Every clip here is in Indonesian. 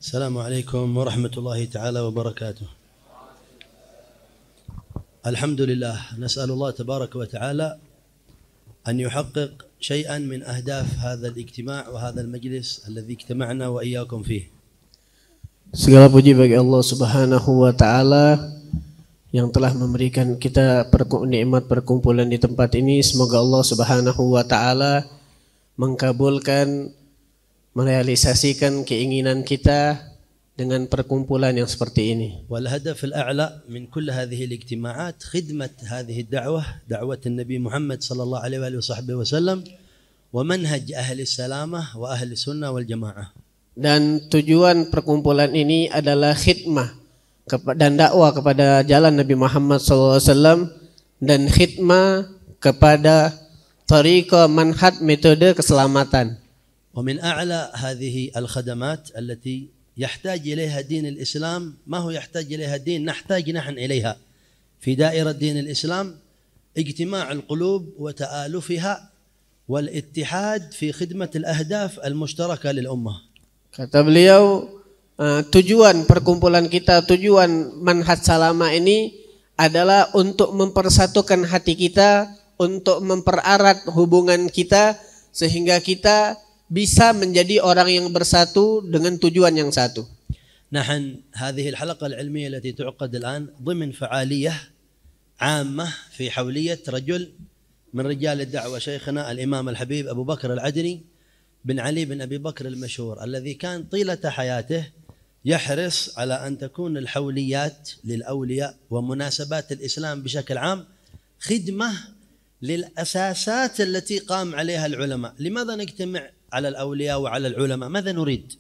السلام عليكم ورحمة الله تعالى وبركاته. الحمد لله، نسأل الله تبارك وتعالى أن يحقق شيئا من أهداف هذا الاجتماع وهذا المجلس الذي اجتمعنا وإياكم فيه. Segala puji bagi Allah Subhanahu wa taala yang telah memberikan kita nikmat perkumpulan di tempat ini. Semoga Allah Subhanahu wa taala mengkabulkan, merealisasikan keinginan kita dengan perkumpulan yang seperti ini. والهدف الأعلى من كل هذه الاجتماعات خدمة هذه الدعوة، دعوة النبي محمد صلى الله عليه وآله وصحبه وسلم ومنهج أهل السلامة وأهل السنة والجماعة. Dan tujuan perkumpulan ini adalah khidmah dan dakwah kepada jalan Nabi Muhammad SAW dan khidmah kepada tariqah manhaj metode keselamatan. ومن أعلى هذه الخدمات التي يحتاج إليها دين الإسلام، ما هو يحتاج إليها الدين، نحتاج نحن إليها في دائرة دين الإسلام، اجتماع القلوب وتآلفها والاتحاد في خدمة الأهداف المشتركة للأمة. Kata beliau, tujuan perkumpulan kita, tujuan manhaj salama ini adalah untuk mempersatukan hati kita, untuk mempererat hubungan kita sehingga kita bisa menjadi orang yang bersatu dengan tujuan yang satu. نحن هذه الحلقة العلمية التي تعقد الآن ضمن فعالية عامة في حولية رجل من رجال الدعوة، شيخنا الإمام الحبيب أبو بكر العدني بن علي بن أبي بكر المشهور، الذي كان طيلة حياته يحرص على أن تكون الحوليات للأولياء ومناسبات الإسلام بشكل عام خدمة للأساسات التي قام عليها العلماء. لماذا نجتمع على الأولياء وعلى العلماء؟ ماذا نريد؟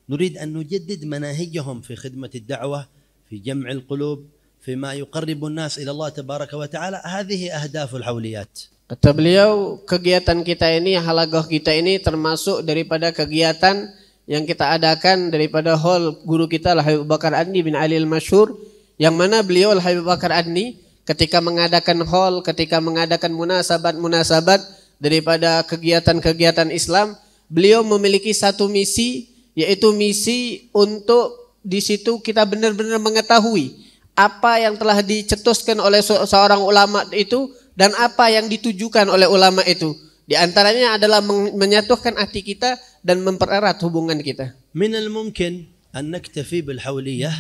نريد أن نجدد مناهجهم في خدمة الدعوة، في جمع القلوب، فيما يقرب الناس إلى الله تبارك وتعالى. هذه أهداف الحوليات. Kata beliau, kegiatan kita ini, halaqah kita ini termasuk daripada kegiatan yang kita adakan daripada hall guru kita Al-Habib Bakar Adni bin Ali Al-Masyhur, yang mana beliau Al-Habib Bakar Adni ketika mengadakan hall, ketika mengadakan munasabat daripada kegiatan-kegiatan Islam, beliau memiliki satu misi, yaitu misi untuk di situ kita benar-benar mengetahui apa yang telah dicetuskan oleh seorang ulama itu dan apa yang ditujukan oleh ulama itu. Di antaranya adalah menyatukan hati kita dan mempererat hubungan kita. من الممكن أن نكتفي بالحولية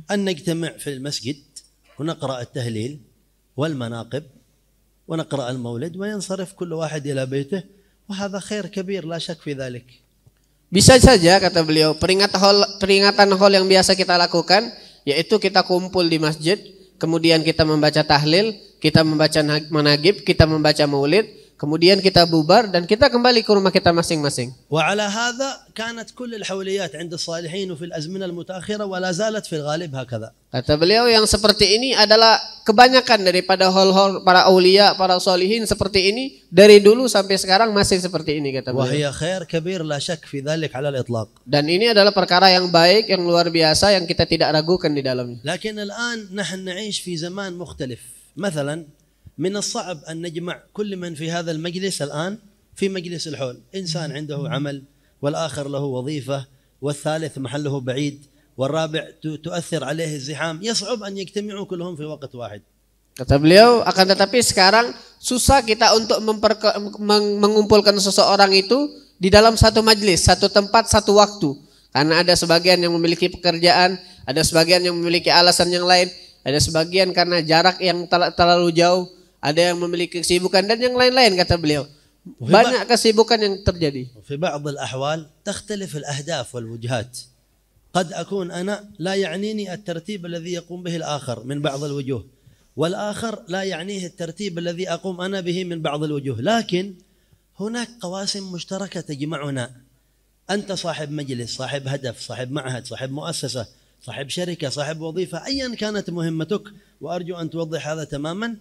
أن نجتمع في المسجد ونقرأ التهليل والمناقب ونقرأ المولد وينصرف كل واحد إلى بيته، وهذا خير كبير لا شك في ذلك. Bisa saja, kata beliau, peringatan hall yang biasa kita lakukan yaitu kita kumpul di masjid, kemudian kita membaca tahlil, kita membaca managib, kita membaca maulid, kemudian kita bubar dan kita kembali ke rumah kita masing-masing. وعلى هذا كانت كل الحوليات عند الصالحين وفي الأزمنة المتأخرة ولا زالت في الغالب هكذا. Kata beliau, yang seperti ini adalah kebanyakan daripada hall-hall para aulia, para solihin seperti ini dari dulu sampai sekarang masih seperti ini, kata beliau. وهي خير كبير لا شك في ذلك على الإطلاق. Dan ini adalah perkara yang baik, yang luar biasa, yang kita tidak ragukan di dalamnya. لكن الآن نحن نعيش في زمان مختلف. مثلا من الصعب أن نجمع كل من في هذا المجلس الآن في مجلس الحول. إنسان عنده عمل، والآخر له وظيفة، والثالث محله بعيد، والرابع تؤثر عليه الزحام، يصعب أن يجتمعوا كلهم في وقت واحد. Kata beliau, akan tetapi sekarang susah kita untuk mengumpulkan seseorang itu di dalam satu majlis, satu tempat, satu waktu. Karena ada sebagian yang memiliki pekerjaan, ada sebagian yang memiliki alasan yang lain, ada sebagian karena jarak yang terlalu jauh, ada yang memiliki kesibukan dan yang lain-lain, kata beliau. Banyak kesibukan yang terjadi. في بعض الأحوال تختلف الأهداف والوجهات. قد أكون أنا لا يعنيني الترتيب الذي يقوم به الآخر من بعض الوجوه، والآخر لا يعنيه الترتيب الذي أقوم أنا به من بعض الوجوه، لكن هناك قواسم مشتركة تجمعنا. أنت صاحب مجلس، صاحب هدف، صاحب معهد، صاحب مؤسسة، صاحب شركة، صاحب وظيفة، أيا كانت مهمتك، وأرجو أن توضح هذا تماما.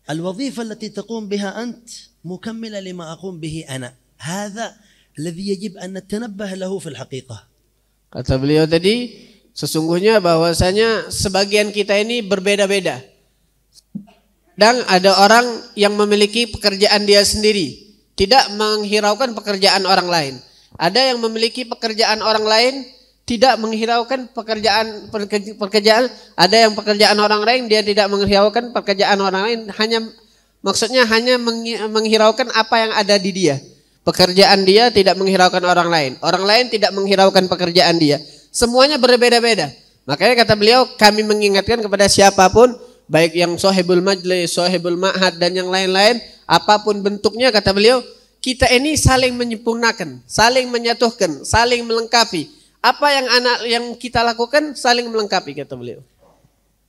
الوظيفة التي تقوم بها أنت مكملة لما أقوم به أنا. هذا الذي يجب أن نتنبه له في الحقيقة. Kata beliau tadi, sesungguhnya bahwasanya sebagian kita ini berbeda-beda. Dan ada orang yang memiliki pekerjaan dia sendiri, tidak menghiraukan pekerjaan orang lain. Ada yang memiliki pekerjaan orang lain, tidak menghiraukan pekerjaan. Ada yang pekerjaan orang lain dia tidak menghiraukan pekerjaan orang lain, maksudnya hanya menghiraukan apa yang ada di dia. Pekerjaan dia tidak menghiraukan orang lain tidak menghiraukan pekerjaan dia. Semuanya berbeda-beda. Makanya kata beliau, kami mengingatkan kepada siapapun, baik yang sohibul majlis, sohibul ma'had dan yang lain-lain, apapun bentuknya, kata beliau, kita ini saling menyempurnakan, saling menyatukan, saling melengkapi. Apa yang kita lakukan saling melengkapi, kata beliau.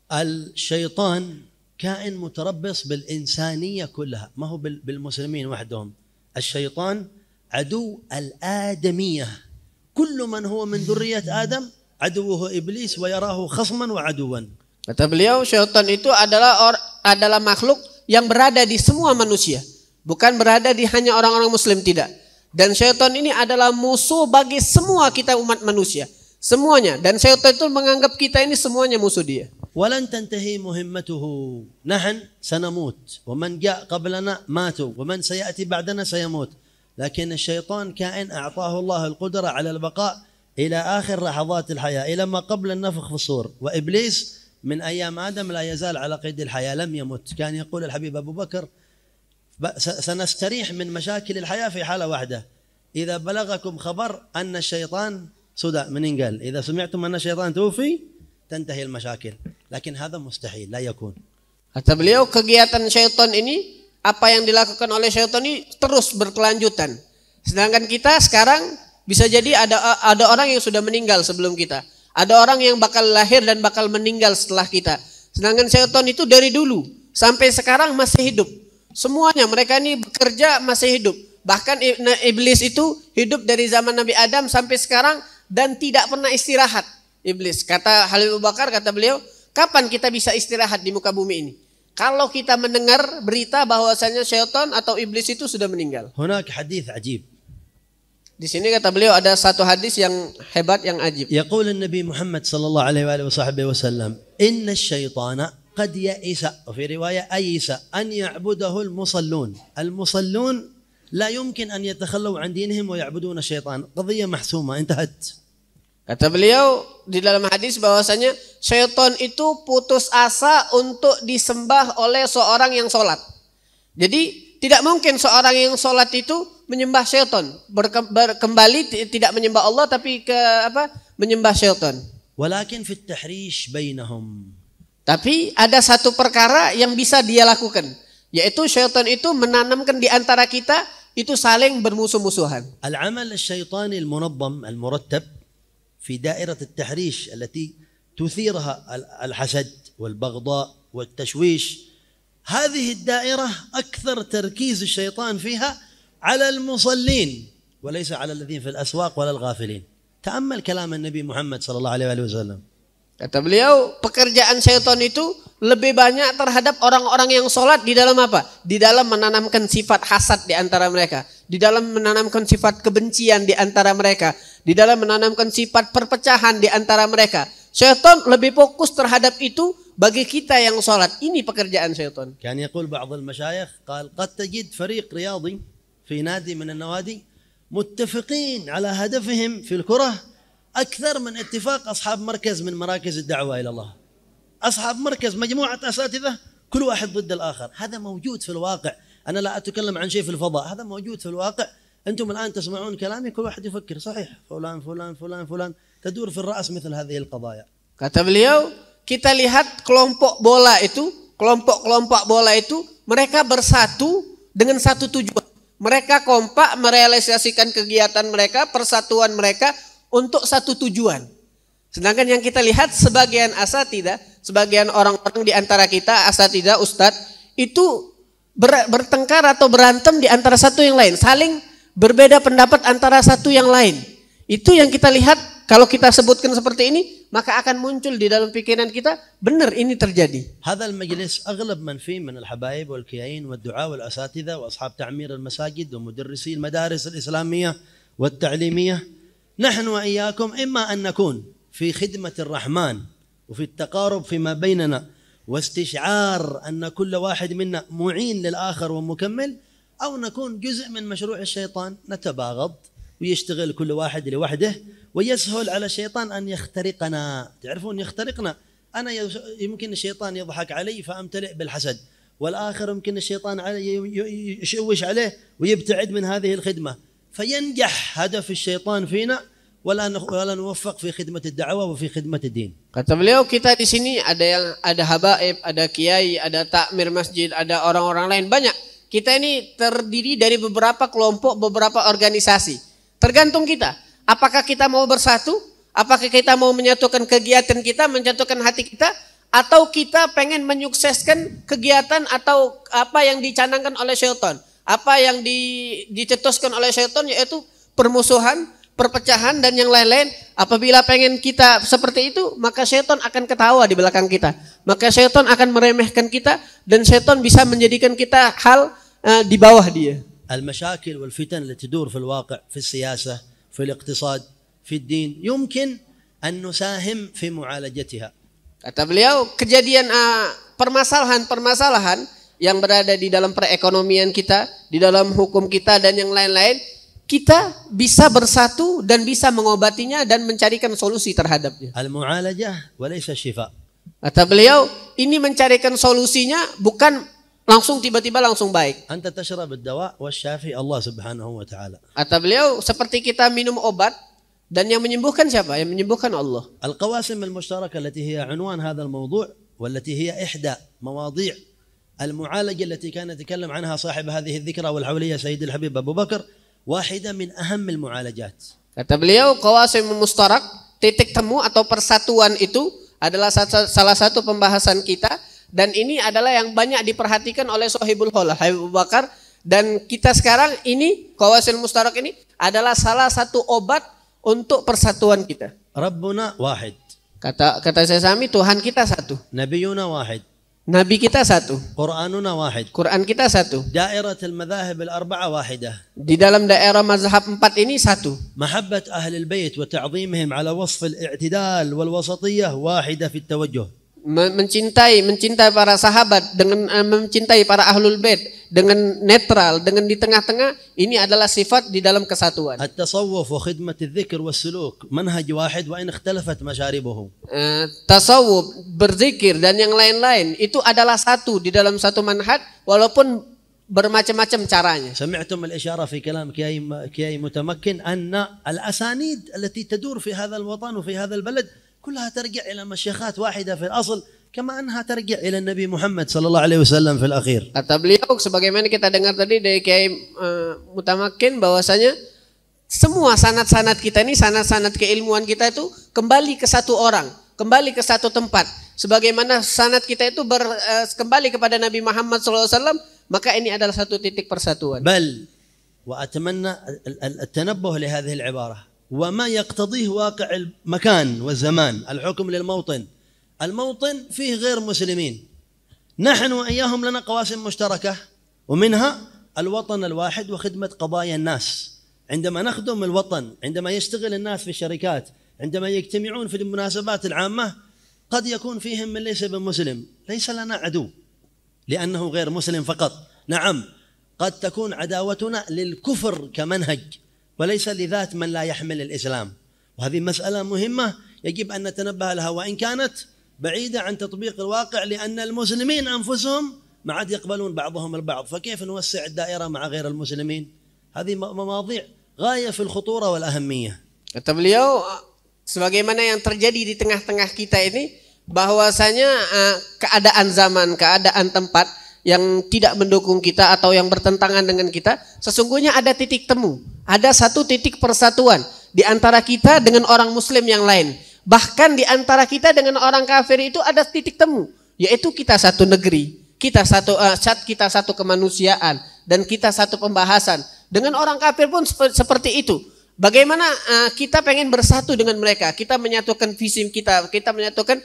Al-syaitan kain mutarabbis bil-insaniyah kullaha, ma huwa bil-muslimin wahdahum. Al-syaitan adu al-adamiyah. Kullu man huwa min dzurriyyat Adam aduwuhu iblis wa yarahu khasman wa aduwan. Kata beliau, syaitan itu adalah makhluk yang berada di semua manusia. Bukan berada di hanya orang-orang muslim, tidak. Dan syaitan ini adalah musuh bagi semua kita umat manusia. Semuanya. Dan syaitan itu menganggap kita ini semuanya musuh dia. Walan tantahi muhimmatuhu. Nahn sanamut. Wa man ja'a qablana matu. Wa man sayati ba'dana sayamut. Lakin syaitan kain a'tahu Allah al-qudra 'ala al-baqa' ila akhir lahazat al-hayah. Ila ma qabla an-nafkh fi as-sur. Wa iblis من أيام آدم لا يزال على قيد الحياة لم يمت. كان يقول الحبيب أبو بكر سنستريح من مشاكل الحياة في حالة واحدة، إذا بلغكم خبر أن الشيطان سدى من قال إذا سمعتم أن الشيطان توفي تنتهي المشاكل، لكن هذا مستحيل لا يكون. Kata beliau, kegiatan syaitan ini, apa yang dilakukan oleh syaitan ini terus berkelanjutan. Sedangkan kita sekarang bisa jadi ada orang yang sudah meninggal sebelum kita. Ada orang yang bakal lahir dan bakal meninggal setelah kita. Sedangkan syaitan itu dari dulu sampai sekarang masih hidup. Semuanya mereka ini bekerja masih hidup. Bahkan iblis itu hidup dari zaman Nabi Adam sampai sekarang dan tidak pernah istirahat. Iblis, kata Habib Abu Bakar, kata beliau, kapan kita bisa istirahat di muka bumi ini? Kalau kita mendengar berita bahwasanya syaitan atau iblis itu sudah meninggal. Hunak hadits ajib. Di sini kata beliau ada satu hadis yang hebat, yang ajib. Yaqul Nabi Muhammad sallallahu alaihi wasallam, "Inna asy-syaitana qad ya'isa." Wa fi riwayah ayisa an ya'budahu al-musallun. Al-musallun la yumkin an yatakhallaw 'an dinihim wa ya'buduna asy-syaitan. Qadhiyah mahsuma, intahat. Kata beliau di dalam hadis bahwasanya syaitan itu putus asa untuk disembah oleh seorang yang sholat. Jadi tidak mungkin seorang yang sholat itu menyembah syaitan, kembali tidak menyembah Allah tapi menyembah syaitan. Walakin fi at-tahrish bainahum. Tapi ada satu perkara yang bisa dia lakukan, yaitu syaitan itu menanamkan di antara kita itu saling bermusuh-musuhan. Al-amal asy-syaitani al-munazzam al-murattab fi da'irat at-tahrish allati tuthirha al-hasad wal-baghdha wal-tashwish. هذه الدائرة أكثر تركيز الشيطان فيها على المصلين وليس على الذين في الأسواق ولا الغافلين. تأمل كلام النبي محمد صلى الله عليه وسلم. Kata beliau, pekerjaan syaitan itu lebih banyak terhadap orang-orang yang sholat di dalam apa? Di dalam menanamkan sifat hasad di antara mereka, di dalam menanamkan sifat kebencian di antara mereka, di dalam menanamkan sifat perpecahan di antara mereka. Syaitan lebih fokus terhadap itu bagi kita yang sholat. Ini pekerjaan syaitan. Kan yaqul ba'd al-masyayikh qal qad tajid fariq riyadi fi nadi min an-nawadi muttafiqin ala hadafihim fi al-kurah akthar min ittifaq ashab markaz min marakaz ad-da'wa ila Allah. أصحاب مركز مجموعة أساتذة كل واحد ضد الآخر. هذا موجود في الواقع. أنا لا أتكلم عن شيء في الفضاء، هذا موجود في الواقع. أنتم الآن تسمعون كلامي كل واحد يفكر صحيح فلان فلان فلان فلان، تدور في الرأس مثل هذه القضايا. Kata beliau, kita lihat kelompok bola itu, kelompok-kelompok bola itu mereka bersatu dengan satu tujuan. Mereka kompak merealisasikan kegiatan mereka, persatuan mereka untuk satu tujuan. Sedangkan yang kita lihat sebagian asatidzah, sebagian orang-orang di antara kita asatidzah, ustadz itu bertengkar atau berantem di antara satu yang lain, saling berbeda pendapat antara satu yang lain. Itu yang kita lihat. Kalau kita sebutkan seperti ini, maka akan muncul di dalam pikiran kita, benar ini terjadi. هذا المجلس أغلب من فيه من الحبايب والكيائين والدعاة والأساتذة وأصحاب تعمير المساجد ومدرسي المدارس الإسلامية والتعليمية. نحن وإياكم إما أن نكون في خدمة الرحمن وفي التقارب فيما بيننا واستشعار أن كل واحد منا معين للآخر ومكمل، أو نكون جزء من مشروع الشيطان نتباغض ويشتغل كل واحد لوحده ويسهل على الشيطان أن يخترقنا. تعرفون يخترقنا، أنا يمكن الشيطان يضحك علي فأمتلئ بالحسد، والآخر يمكن الشيطان يشوش عليه ويبتعد من هذه الخدمة، فينجح هدف الشيطان فينا ولا نوفق في خدمة الدعوة وفي خدمة الدين. Kata beliau, kita di sini ada habaib, ada kiai, ada takmir masjid, ada orang-orang lain banyak. Kita ini terdiri dari beberapa kelompok, beberapa organisasi. Tergantung kita. Apakah kita mau bersatu? Apakah kita mau menyatukan kegiatan kita, menyatukan hati kita, atau kita pengen menyukseskan kegiatan atau apa yang dicanangkan oleh syaitan, apa yang dicetuskan oleh syaitan, yaitu permusuhan, perpecahan dan yang lain-lain. Apabila pengen kita seperti itu, maka syaitan akan ketawa di belakang kita, maka syaitan akan meremehkan kita, dan syaitan bisa menjadikan kita hal di bawah dia. المشاكل والفتن التي تدور في الواقع في السياسة في الاقتصاد في الدين يمكن أن نساهم في معالجتها. Kata beliau, kejadian permasalahan-permasalahan yang berada di dalam perekonomian kita, di dalam hukum kita dan yang lain-lain, kita bisa bersatu dan bisa mengobatinya dan mencarikan solusi terhadapnya. Al-mu'alajah wa laysa syifa. Kata beliau, ini mencarikan solusinya bukan langsung tiba-tiba langsung baik. Anta tashrab ad-dawa wa syafi Allah Subhanahu wa ta'ala. Kata beliau, seperti kita minum obat, dan yang menyembuhkan siapa? Yang menyembuhkan Allah. القواسم المشتركة التي هي عنوان هذا الموضوع والتي هي إحدى مواضيع المعالجة التي كان يتكلم عنها صاحب هذه الذكرى والحولية سيد الحبيب أبو بكر واحدة من أهم المعالجات. Kata beliau, qawasim mustarak, titik temu atau persatuan itu adalah salah satu pembahasan kita, dan ini adalah yang banyak diperhatikan oleh Sohibul Holah Habib Abu Bakar, dan kita sekarang ini qawasim mustarak ini adalah salah satu obat untuk persatuan kita. Rabbuna wahid. Kata saya Sami, Tuhan kita satu. Nabiyuna wahid. Nabi kita satu. Quranuna wahid. Quran kita satu. Da'irat al-madhahib al-arba'a wahidah. Di dalam daerah mazhab 4 ini satu. Mahabbat ahli al-bait wa ta'zimihim ala wasf al-i'tidal wal wasatiyah wahidah fi at-tawajjuh. Mencintai para sahabat dengan mencintai para ahlul bait dengan netral, dengan di tengah-tengah, ini adalah sifat di dalam kesatuan. At-tasawwuf wa khidmat adh-dhikr was-suluk manhaj wahid wa in ikhtalafat masharibuhu. Tasawuf, berzikir dan yang lain-lain itu adalah satu di dalam satu manhaj walaupun bermacam-macam caranya. سمعتم الإشارة في كلام كياي متمكن أن الأسانيد التي تدور في هذا الوطن وفي هذا البلد كلها ترجع إلى مشيخات واحدة في الأصل كما أنها ترجع إلى النبي محمد صلى الله عليه وسلم في الأخير. Kata beliau, sebagaimana kita dengar tadi dari Kiai Mutamakin, bahwasanya semua sanad-sanad kita ini, sanad-sanad keilmuan kita itu kembali ke satu orang, kembali ke satu tempat. Sebagaimana sanad kita itu kembali kepada Nabi Muhammad SAW, maka ini adalah satu titik persatuan. بل وأتمنى التنبه لهذه العبارة وما يقتضيه واقع المكان والزمان. الحكم للموطن. الموطن فيه غير مسلمين، نحن وإياهم لنا قواسم مشتركة، ومنها الوطن الواحد وخدمة قضايا الناس. عندما نخدم الوطن، عندما يشتغل الناس في الشركات، عندما يجتمعون في المناسبات العامة، قد يكون فيهم من ليس بمسلم، ليس لنا عدو لأنه غير مسلم فقط. نعم، قد تكون عداوتنا للكفر كمنهج وليس لذات من لا يحمل الإسلام، وهذه مسألة مهمة يجب أن نتنبه لها، وإن كانت بعيدة عن تطبيق الواقع، لأن المسلمين أنفسهم ما عاد يقبلون بعضهم البعض، فكيف نوسع الدائرة مع غير المسلمين؟ هذه مواضيع غاية في الخطورة والأهمية. Kata beliau, sebagaimana yang terjadi di tengah-tengah kita ini, bahwasanya keadaan zaman, keadaan tempat yang tidak mendukung kita atau yang bertentangan dengan kita, sesungguhnya ada titik temu, ada satu titik persatuan di antara kita dengan orang muslim yang lain. Bahkan di antara kita dengan orang kafir itu ada titik temu, yaitu kita satu negeri, kita satu kemanusiaan, dan kita satu pembahasan. Dengan orang kafir pun seperti itu. Bagaimana kita pengen bersatu dengan mereka, kita menyatukan visi kita menyatukan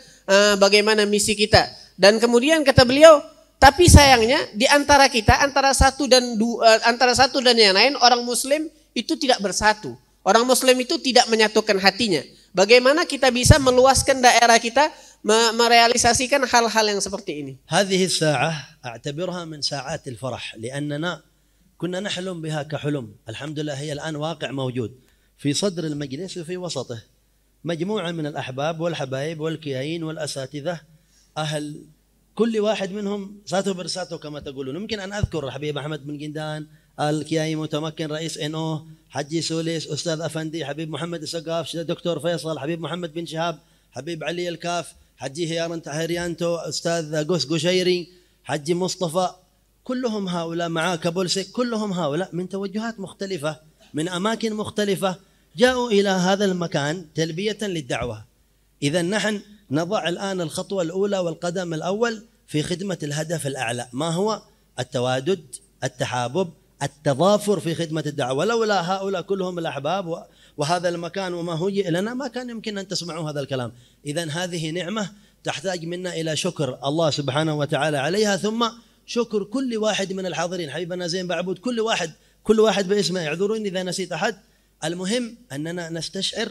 bagaimana misi kita. Dan kemudian kata beliau, tapi sayangnya di antara kita, antara satu dan yang lain, orang muslim itu tidak bersatu. Orang muslim itu tidak menyatukan hatinya. Bagaimana kita bisa meluaskan daerah kita, merealisasikan hal-hal yang seperti ini? هذه الساعة أعتبرها من ساعات الفرح، لأننا كنا نحلم بها كحلم، الحمد لله هي الآن واقع موجود. في صدر المجلس وفي وسطه مجموعة من الأحباب والحبايب والكيايين والأساتذة، أهل كل واحد منهم ساتو برساتو كما تقولون. يمكن أن أذكر حبيب أحمد بن جندان، الكياي متمكن رئيس NO، حجي سوليس، أستاذ أفندي، حبيب محمد السقاف، دكتور فيصل، حبيب محمد بن شهاب، حبيب علي الكاف، حجي هيريانتو، أستاذ قوس قشيري، حجي مصطفى، كلهم هؤلاء معاه كبولسي، كلهم هؤلاء من توجهات مختلفة من أماكن مختلفة جاءوا إلى هذا المكان تلبية للدعوة. إذا نحن نضع الآن الخطوة الأولى والقدم الأول في خدمة الهدف الأعلى، ما هو التوادد، التحابب، التضافر في خدمة الدعوة. لولا هؤلاء كلهم الأحباب وهذا المكان وما هيئ لنا ما كان يمكن أن تسمعوا هذا الكلام. إذا هذه نعمة تحتاج منا إلى شكر الله سبحانه وتعالى عليها، ثم شكر كل واحد من الحاضرين. حبيبنا زين بعبود، كل واحد باسمه، اعذروني إذا نسيت أحد. المهم أننا نستشعر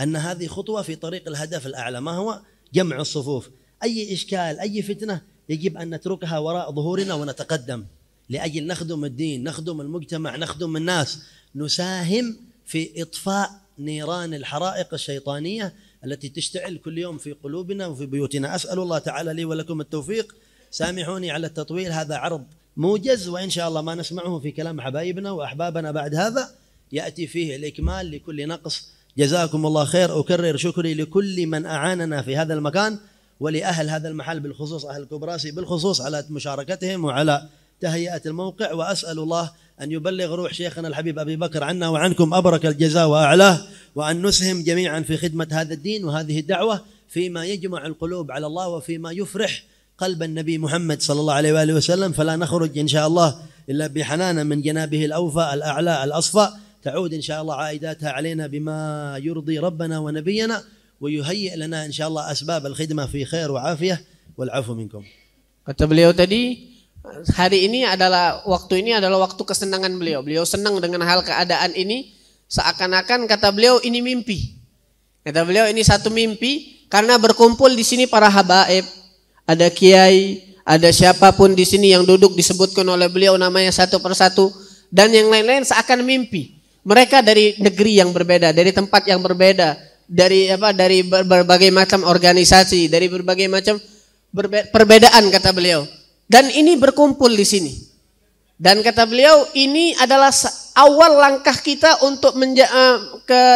أن هذه خطوة في طريق الهدف الأعلى، ما هو جمع الصفوف. أي إشكال، أي فتنة يجب أن نتركها وراء ظهورنا ونتقدم لأجل نخدم الدين، نخدم المجتمع، نخدم الناس، نساهم في إطفاء نيران الحرائق الشيطانية التي تشتعل كل يوم في قلوبنا وفي بيوتنا. أسأل الله تعالى لي ولكم التوفيق. سامحوني على التطويل، هذا عرض موجز، وإن شاء الله ما نسمعه في كلام حبايبنا وأحبابنا بعد هذا يأتي فيه الإكمال لكل نقص. جزاكم الله خير. أكرر شكري لكل من أعاننا في هذا المكان، ولأهل هذا المحل بالخصوص، أهل كبراسي بالخصوص، على مشاركتهم وعلى تهيئة الموقع. وأسأل الله أن يبلغ روح شيخنا الحبيب أبي بكر عنا وعنكم أبرك الجزاء وأعلاه، وأن نسهم جميعا في خدمة هذا الدين وهذه الدعوة فيما يجمع القلوب على الله وفيما يفرح قلب النبي محمد صلى الله عليه وآله وسلم. فلا نخرج إن شاء الله إلا بحنان من جنابه الأوفى الأعلى الأصفى، تعود إن شاء الله عائداتها علينا بما يرضي ربنا ونبينا، ويهيئ لنا إن شاء الله أسباب الخدمة في خير وعافية، والعفو منكم. Kata beliau tadi, hari ini adalah waktu kesenangan beliau. Beliau senang dengan hal keadaan ini, seakan-akan kata beliau ini mimpi. Kata beliau ini satu mimpi karena berkumpul di sini para habaib, ada kiai, ada siapapun di sini yang duduk disebutkan oleh beliau namanya satu persatu, dan yang lain-lain seakan mimpi. Mereka dari negeri yang berbeda, dari tempat yang berbeda, dari berbagai macam organisasi, dari berbagai macam perbedaan kata beliau. Dan ini berkumpul di sini. Dan kata beliau ini adalah awal langkah kita untuk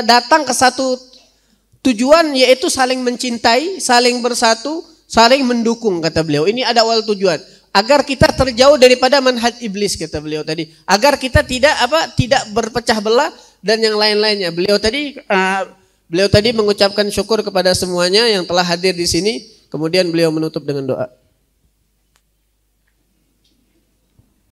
datang ke satu tujuan, yaitu saling mencintai, saling bersatu, saling mendukung kata beliau. Ini ada awal tujuan. Agar kita terjauh daripada manhaj iblis kata beliau tadi, agar kita tidak berpecah belah dan yang lain-lainnya. Beliau tadi mengucapkan syukur kepada semuanya yang telah hadir di sini, kemudian beliau menutup dengan doa.